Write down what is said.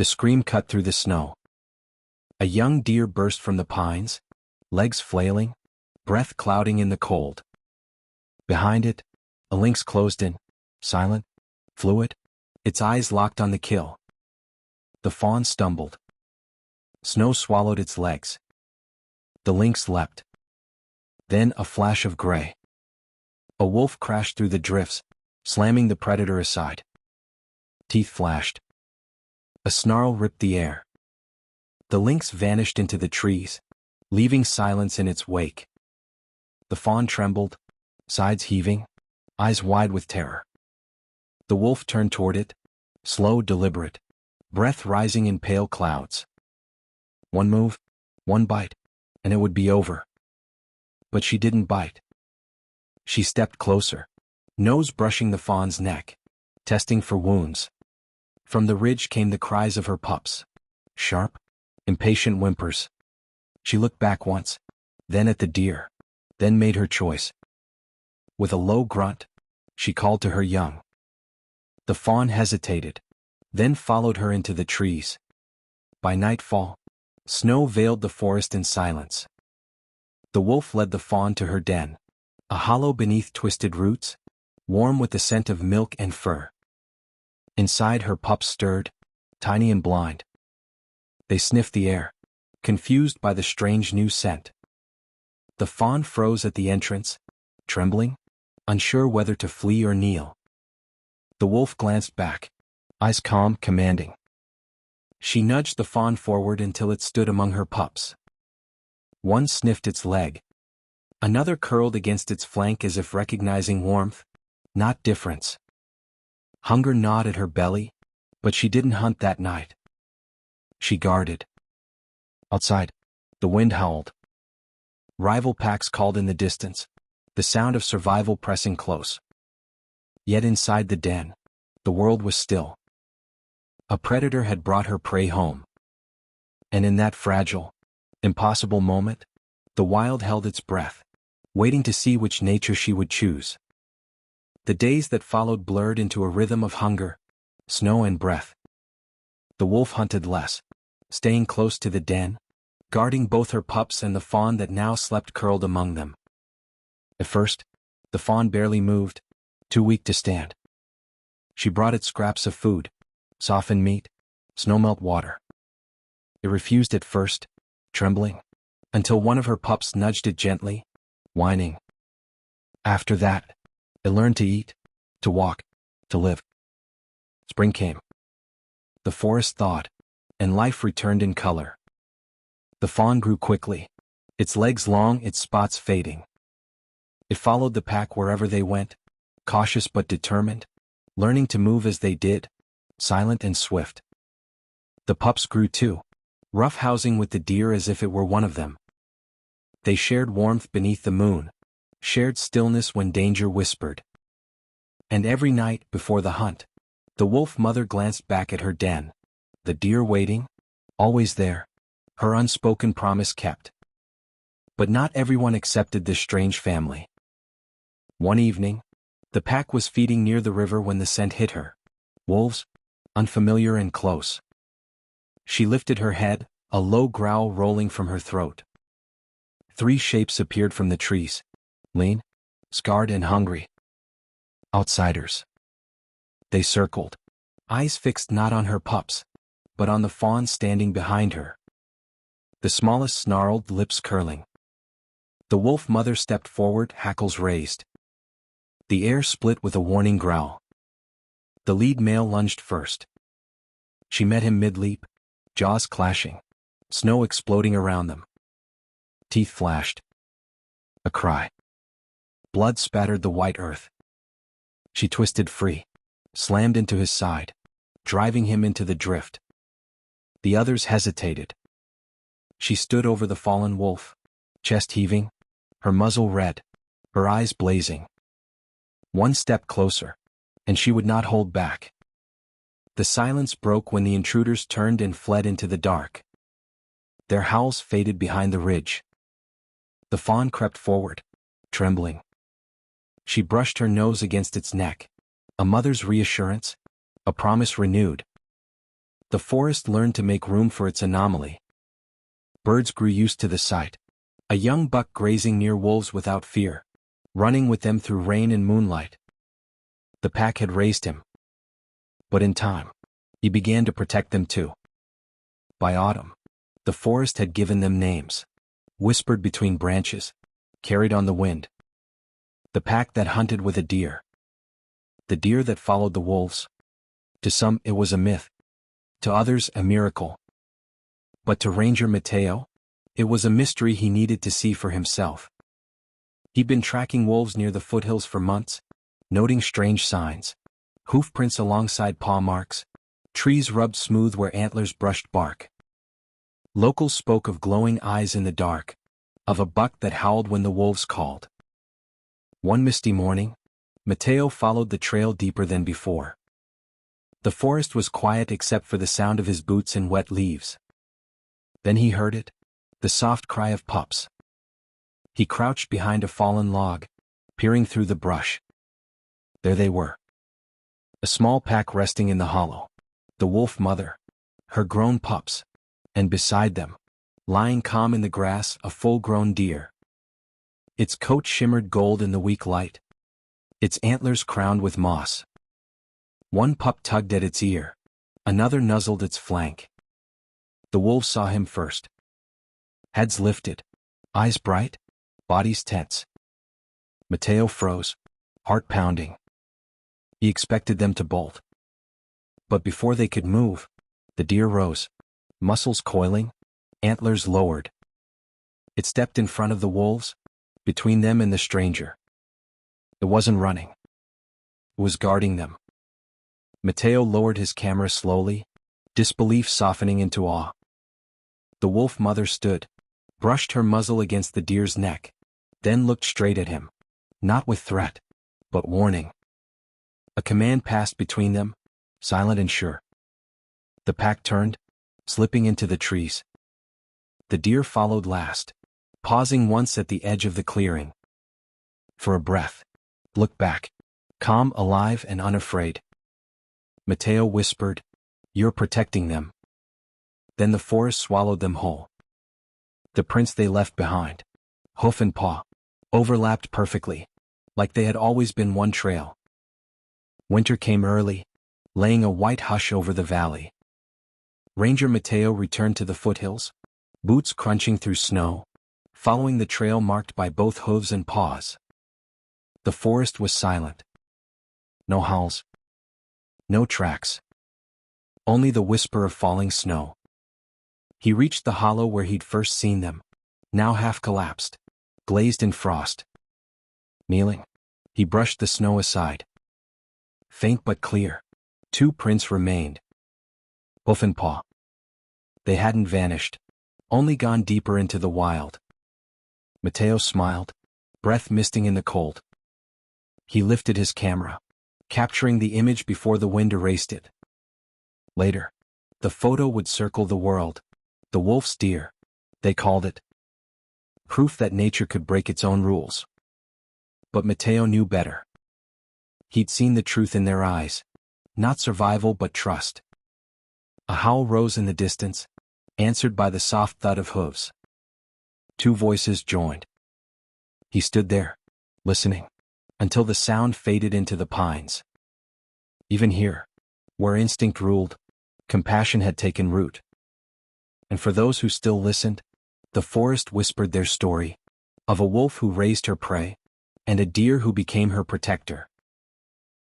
The scream cut through the snow. A young deer burst from the pines, legs flailing, breath clouding in the cold. Behind it, a lynx closed in, silent, fluid, its eyes locked on the kill. The fawn stumbled. Snow swallowed its legs. The lynx leapt. Then a flash of gray. A wolf crashed through the drifts, slamming the predator aside. Teeth flashed. A snarl ripped the air. The lynx vanished into the trees, leaving silence in its wake. The fawn trembled, sides heaving, eyes wide with terror. The wolf turned toward it, slow, deliberate, breath rising in pale clouds. One move, one bite, and it would be over. But she didn't bite. She stepped closer, nose brushing the fawn's neck, testing for wounds. From the ridge came the cries of her pups, sharp, impatient whimpers. She looked back once, then at the deer, then made her choice. With a low grunt, she called to her young. The fawn hesitated, then followed her into the trees. By nightfall, snow veiled the forest in silence. The wolf led the fawn to her den, a hollow beneath twisted roots, warm with the scent of milk and fur. Inside, her pups stirred, tiny and blind. They sniffed the air, confused by the strange new scent. The fawn froze at the entrance, trembling, unsure whether to flee or kneel. The wolf glanced back, eyes calm, commanding. She nudged the fawn forward until it stood among her pups. One sniffed its leg. Another curled against its flank as if recognizing warmth, not difference. Hunger gnawed at her belly, but she didn't hunt that night. She guarded. Outside, the wind howled. Rival packs called in the distance, the sound of survival pressing close. Yet inside the den, the world was still. A predator had brought her prey home. And in that fragile, impossible moment, the wild held its breath, waiting to see which nature she would choose. The days that followed blurred into a rhythm of hunger, snow and breath. The wolf hunted less, staying close to the den, guarding both her pups and the fawn that now slept curled among them. At first, the fawn barely moved, too weak to stand. She brought it scraps of food, softened meat, snowmelt water. It refused at first, trembling, until one of her pups nudged it gently, whining. After that, it learned to eat, to walk, to live. Spring came. The forest thawed, and life returned in color. The fawn grew quickly, its legs long, its spots fading. It followed the pack wherever they went, cautious but determined, learning to move as they did, silent and swift. The pups grew too, roughhousing with the deer as if it were one of them. They shared warmth beneath the moon, shared stillness when danger whispered. And every night, before the hunt, the wolf mother glanced back at her den, the deer waiting, always there, her unspoken promise kept. But not everyone accepted this strange family. One evening, the pack was feeding near the river when the scent hit her. Wolves, unfamiliar and close. She lifted her head, a low growl rolling from her throat. 3 shapes appeared from the trees, lean, scarred and hungry. Outsiders. They circled, eyes fixed not on her pups, but on the fawn standing behind her. The smallest snarled, lips curling. The wolf mother stepped forward, hackles raised. The air split with a warning growl. The lead male lunged first. She met him mid-leap, jaws clashing, snow exploding around them. Teeth flashed. A cry. Blood spattered the white earth. She twisted free, slammed into his side, driving him into the drift. The others hesitated. She stood over the fallen wolf, chest heaving, her muzzle red, her eyes blazing. One step closer, and she would not hold back. The silence broke when the intruders turned and fled into the dark. Their howls faded behind the ridge. The fawn crept forward, trembling. She brushed her nose against its neck, a mother's reassurance, a promise renewed. the forest learned to make room for its anomaly. Birds grew used to the sight. A young buck grazing near wolves without fear, running with them through rain and moonlight. The pack had raised him. But in time, he began to protect them too. By autumn, the forest had given them names, whispered between branches, carried on the wind. The pack that hunted with a deer. The deer that followed the wolves. To some it was a myth. To others a miracle. But to Ranger Mateo, it was a mystery he needed to see for himself. He'd been tracking wolves near the foothills for months, noting strange signs. Hoof prints alongside paw marks, trees rubbed smooth where antlers brushed bark. Locals spoke of glowing eyes in the dark, of a buck that howled when the wolves called. One misty morning, Mateo followed the trail deeper than before. The forest was quiet except for the sound of his boots in wet leaves. Then he heard it, the soft cry of pups. He crouched behind a fallen log, peering through the brush. There they were. A small pack resting in the hollow. The wolf mother, her grown pups, and beside them, lying calm in the grass, a full-grown deer. Its coat shimmered gold in the weak light, its antlers crowned with moss. One pup tugged at its ear, another nuzzled its flank. The wolves saw him first. Heads lifted, eyes bright, bodies tense. Mateo froze, heart pounding. He expected them to bolt. But before they could move, the deer rose, muscles coiling, antlers lowered. It stepped in front of the wolves, between them and the stranger. It wasn't running. It was guarding them. Mateo lowered his camera slowly, disbelief softening into awe. The wolf mother stood, brushed her muzzle against the deer's neck, then looked straight at him, not with threat, but warning. A command passed between them, silent and sure. The pack turned, slipping into the trees. The deer followed last, pausing once at the edge of the clearing. For a breath, looked back, calm, alive, and unafraid. Mateo whispered, "You're protecting them." Then the forest swallowed them whole. The prints they left behind, hoof and paw, overlapped perfectly, like they had always been one trail. Winter came early, laying a white hush over the valley. Ranger Mateo returned to the foothills, boots crunching through snow, following the trail marked by both hooves and paws. The forest was silent. No howls. No tracks. Only the whisper of falling snow. He reached the hollow where he'd first seen them, now half collapsed, glazed in frost. Kneeling, he brushed the snow aside. Faint but clear, 2 prints remained. Hoof and paw. They hadn't vanished, only gone deeper into the wild. Mateo smiled, breath misting in the cold. He lifted his camera, capturing the image before the wind erased it. Later, the photo would circle the world. The wolf's deer, they called it. Proof that nature could break its own rules. But Mateo knew better. He'd seen the truth in their eyes, not survival but trust. A howl rose in the distance, answered by the soft thud of hooves. 2 voices joined. He stood there, listening, until the sound faded into the pines. Even here, where instinct ruled, compassion had taken root. And for those who still listened, the forest whispered their story, of a wolf who raised her prey, and a deer who became her protector.